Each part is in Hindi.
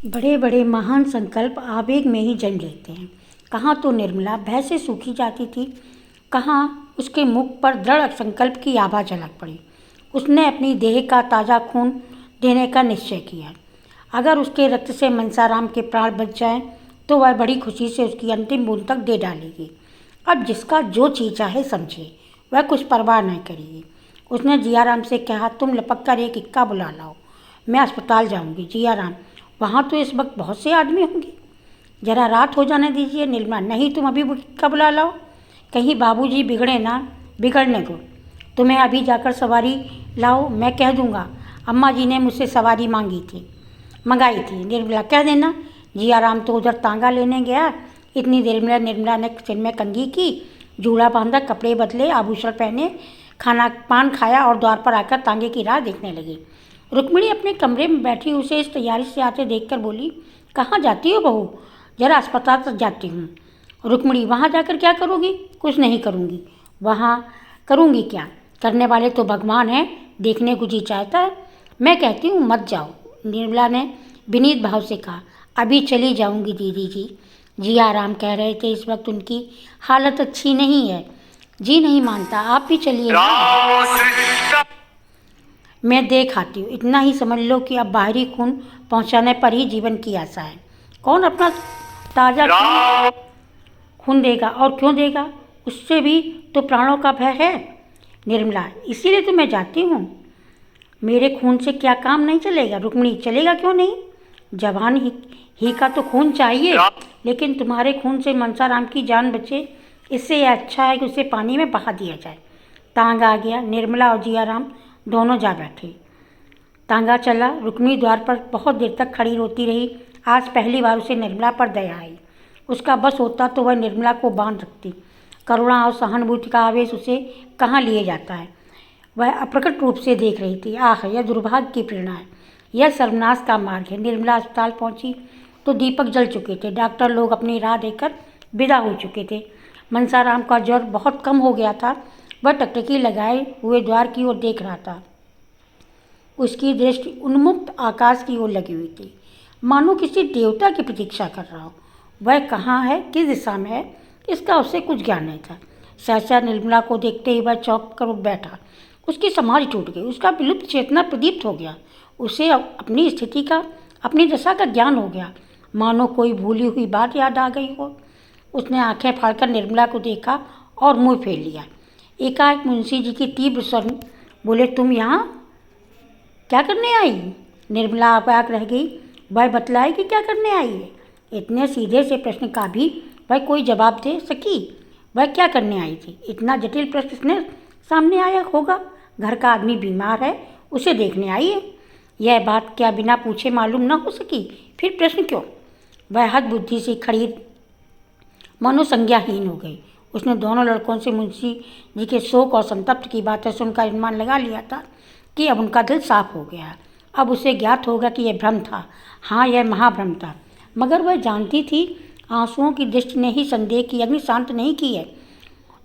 बड़े बड़े महान संकल्प आवेग में ही जन्म लेते हैं। कहाँ तो निर्मला भय से सूखी जाती थी, कहाँ उसके मुख पर दृढ़ संकल्प की आभा झलक पड़ी। उसने अपनी देह का ताज़ा खून देने का निश्चय किया। अगर उसके रक्त से मनसाराम के प्राण बच जाएं, तो वह बड़ी खुशी से उसकी अंतिम बूंद तक दे डालेगी। अब जिसका जो चीज़ चाहे समझे, वह कुछ परवाह नहीं करेगी। उसने जियाराम से कहा, तुम लपक कर एक इक्का बुला लाओ, मैं अस्पताल जाऊंगी। जियाराम, वहाँ तो इस वक्त बहुत से आदमी होंगे, जरा रात हो जाने दीजिए। निर्मला, नहीं, तुम अभी इक्का बुला लाओ, कहीं बाबूजी बिगड़े ना, बिगड़ने को। तुम्हें अभी जाकर सवारी लाओ, मैं कह दूंगा अम्मा जी ने मुझसे सवारी मंगाई थी। निर्मला, कह देना। जियाराम तो उधर तांगा लेने गया। इतनी देर में निर्मला ने सिर में कंघी की, जूड़ा बांधा, कपड़े बदले, आभूषण पहने, खाना पान खाया और द्वार पर आकर तांगे की राह देखने लगी। रुक्मिणी अपने कमरे में बैठी उसे इस तैयारी से आते देखकर बोली, कहाँ जाती हो बहू? जरा अस्पताल तक जाती हूँ। रुक्मिणी, वहाँ जाकर क्या करोगी? कुछ नहीं करूँगी। वहाँ करूँगी क्या? करने वाले तो भगवान हैं, देखने को जी चाहता है। मैं कहती हूँ मत जाओ। निर्मला ने विनीत भाव से कहा, अभी चली जाऊँगी दीदी जी। जियाराम कह रहे थे इस वक्त उनकी हालत अच्छी नहीं है। जी नहीं मानता, आप भी चलिए ना। मैं देख आती हूँ। इतना ही समझ लो कि अब बाहरी खून पहुँचाने पर ही जीवन की आशा है। कौन अपना ताज़ा खून देगा, और क्यों देगा? उससे भी तो प्राणों का भय है। निर्मला, इसीलिए तो मैं जाती हूँ। मेरे खून से क्या काम नहीं चलेगा? रुक्मिणी, चलेगा क्यों नहीं? जवान ही का तो खून चाहिए, लेकिन तुम्हारे खून से मनसाराम की जान बचे, इससे यह अच्छा है कि उसे पानी में बहा दिया जाए। तांगा आ गया। निर्मला और जियाराम दोनों जा बैठे। तांगा चला। रुक्मिणी द्वार पर बहुत देर तक खड़ी रोती रही। आज पहली बार उसे निर्मला पर दया आई। उसका बस होता तो वह निर्मला को बांध रखती। करुणा और सहानुभूति का आवेश उसे कहाँ लिए जाता है, वह अप्रकट रूप से देख रही थी। आह, यह दुर्भाग्य की प्रेरणा है, यह सर्वनाश का मार्ग है। निर्मला अस्पताल पहुंची तो दीपक जल चुके थे। डॉक्टर लोग अपनी राह देकर विदा हो चुके थे। मनसाराम का ज्वर बहुत कम हो गया था। वह टकटकी लगाए हुए द्वार की ओर देख रहा था। उसकी दृष्टि उन्मुक्त आकाश की ओर लगी हुई थी, मानो किसी देवता की प्रतीक्षा कर रहा हो। वह कहाँ है, किस दिशा में है, इसका उसे कुछ ज्ञान नहीं था। सहसा निर्मला को देखते ही वह चौंक कर उठ बैठा। उसकी समाधि टूट गई। उसका विलुप्त चेतना प्रदीप्त हो गया। उसे अपनी स्थिति का, अपनी दशा का ज्ञान हो गया, मानो कोई भूली हुई बात याद आ गई हो। उसने आंखें फाड़कर निर्मला को देखा और मुंह फेर लिया। एकाएक मुंशी जी की तीव्र स्वर बोले, तुम यहाँ क्या करने आई? निर्मला अवाक रह गई। वह बतलाए कि क्या करने आई है। इतने सीधे से प्रश्न का भी वह कोई जवाब दे सकी? वह क्या करने आई थी? इतना जटिल प्रश्न उसने सामने आया होगा। घर का आदमी बीमार है, उसे देखने आई है। यह बात क्या बिना पूछे मालूम न हो सकी? फिर प्रश्न क्यों? वह हद बुद्धि से खड़ी मनोसंज्ञाहीन हो गई। उसने दोनों लड़कों से मुंशी जी के शोक और संतप्त की बातें सुनकर अनुमान लगा लिया था कि अब उनका दिल साफ हो गया। अब उसे ज्ञात होगा कि यह भ्रम था। हाँ, यह महाभ्रम था। मगर वह जानती थी आंसुओं की दृष्टि ने ही संदेह की अग्नि शांत नहीं की है,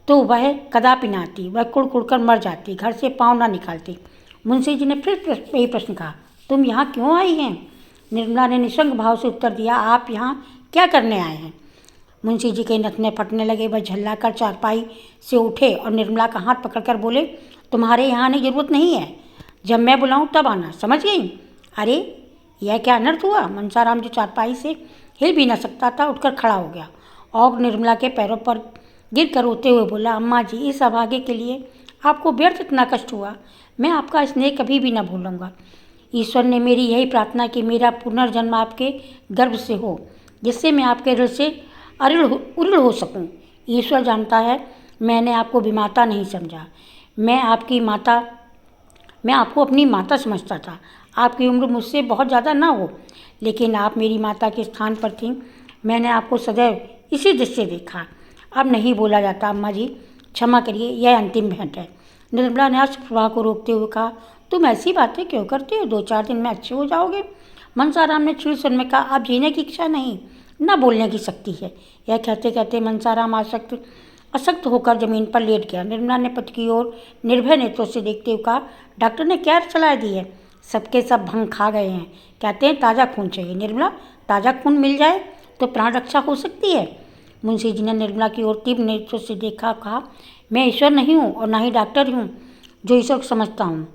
तो वह कदापि न आती। वह कुड़ कुड़ कर मर जाती, घर से पाँव ना निकालती। मुंशी जी ने फिर यही प्रश्न कहा, तुम यहाँ क्यों आई हैं? निर्मला ने निशंक भाव से उत्तर दिया, आप यहाँ क्या करने आए हैं? मुंशी जी के नथने फटने लगे। वह झल्लाकर चारपाई से उठे और निर्मला का हाथ पकड़कर बोले, तुम्हारे यहाँ आने की जरूरत नहीं है, जब मैं बुलाऊं तब आना, समझ गई? अरे, यह क्या अनर्थ हुआ? मनसाराम जो चारपाई से हिल भी न सकता था, उठकर खड़ा हो गया और निर्मला के पैरों पर गिर कर रोते हुए बोला, अम्मा जी, इस अभागे के लिए आपको व्यर्थ इतना कष्ट हुआ। मैं आपका स्नेह कभी भी न भूलूंगा। ईश्वर ने मेरी यही प्रार्थना कि मेरा पुनर्जन्म आपके गर्भ से हो, जिससे मैं आपके हृदय से उऋण हो सकूं। ईश्वर जानता है, मैंने आपको विमाता नहीं समझा। मैं आपको अपनी माता समझता था। आपकी उम्र मुझसे बहुत ज़्यादा ना हो, लेकिन आप मेरी माता के स्थान पर थीं। मैंने आपको सदैव इसी दृष्टि से देखा। अब नहीं बोला जाता अम्मा जी, क्षमा करिए, यह अंतिम भेंट है। निर्मला ने अश्रु प्रवाह को रोकते हुए कहा, तुम ऐसी बातें क्यों करते हो? 2-4 दिन में अच्छे हो जाओगे। मनसाराम ने क्षीण स्वर में कहा, अब जीने की इच्छा नहीं, न बोलने की शक्ति है। यह कहते कहते मनसाराम अशक्त होकर जमीन पर लेट गया। निर्मला ने पति की ओर निर्भय नेत्रों से देखते हुए कहा, डॉक्टर ने क्या सलाह दी है? सबके सब भंग खा गए हैं। कहते हैं ताज़ा खून चाहिए। निर्मला, ताज़ा खून मिल जाए तो प्राण रक्षा हो सकती है। मुंशी जी ने निर्मला की ओर तीव्र नेत्रों से देखा, कहा, मैं ईश्वर नहीं हूँ और ना ही डॉक्टर हूँ जो ईश्वर को समझता हूँ।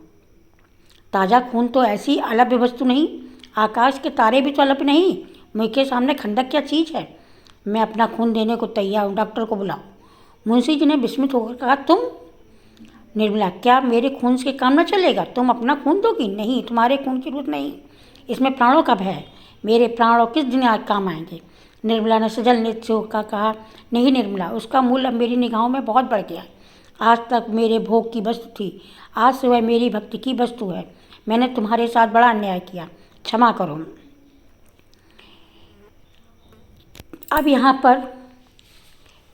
ताज़ा खून तो ऐसी अलभ्य वस्तु नहीं, आकाश के तारे भी तो अलभ्य नहीं। मुझ के सामने खंडक क्या चीज़ है। मैं अपना खून देने को तैयार हूँ, डॉक्टर को बुलाओ। मुंशी जी ने विस्मित होकर कहा, तुम? निर्मला, क्या मेरे खून से काम न चलेगा? तुम अपना खून दोगी? नहीं, तुम्हारे खून की जरूरत नहीं, इसमें प्राणों का भय है। मेरे प्राण और किस दिन आज काम आएंगे? निर्मला ने सजल नेत्र से होकर कहा, नहीं निर्मला, उसका मूल्य अब मेरी निगाहों में बहुत बढ़ गया। आज तक मेरे भोग की वस्तु थी, आज से वह मेरी भक्ति की वस्तु है। मैंने तुम्हारे साथ बड़ा अन्याय किया, क्षमा करो। अब यहाँ पर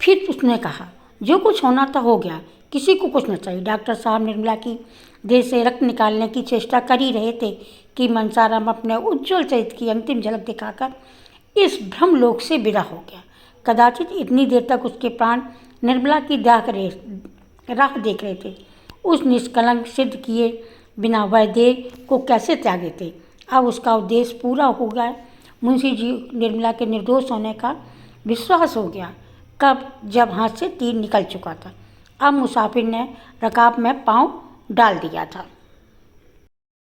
फिर उसने कहा, जो कुछ होना था हो गया, किसी को कुछ न चाहिए। डॉक्टर साहब निर्मला की देह से रक्त निकालने की चेष्टा कर ही रहे थे कि मनसाराम अपने उज्ज्वल चरित्र की अंतिम झलक दिखाकर इस ब्रह्मलोक से विदा हो गया। कदाचित इतनी देर तक उसके प्राण निर्मला की राह देख रहे थे। उस निष्कलंक सिद्ध किए बिना वह देह को कैसे त्याग देते। अब उसका उद्देश्य पूरा हो गया। मुंशी जी निर्मला के निर्दोष होने का विश्वास हो गया कब, जब हाथ से तीर निकल चुका था। अब मुसाफिर ने रकाब में पाँव डाल दिया था।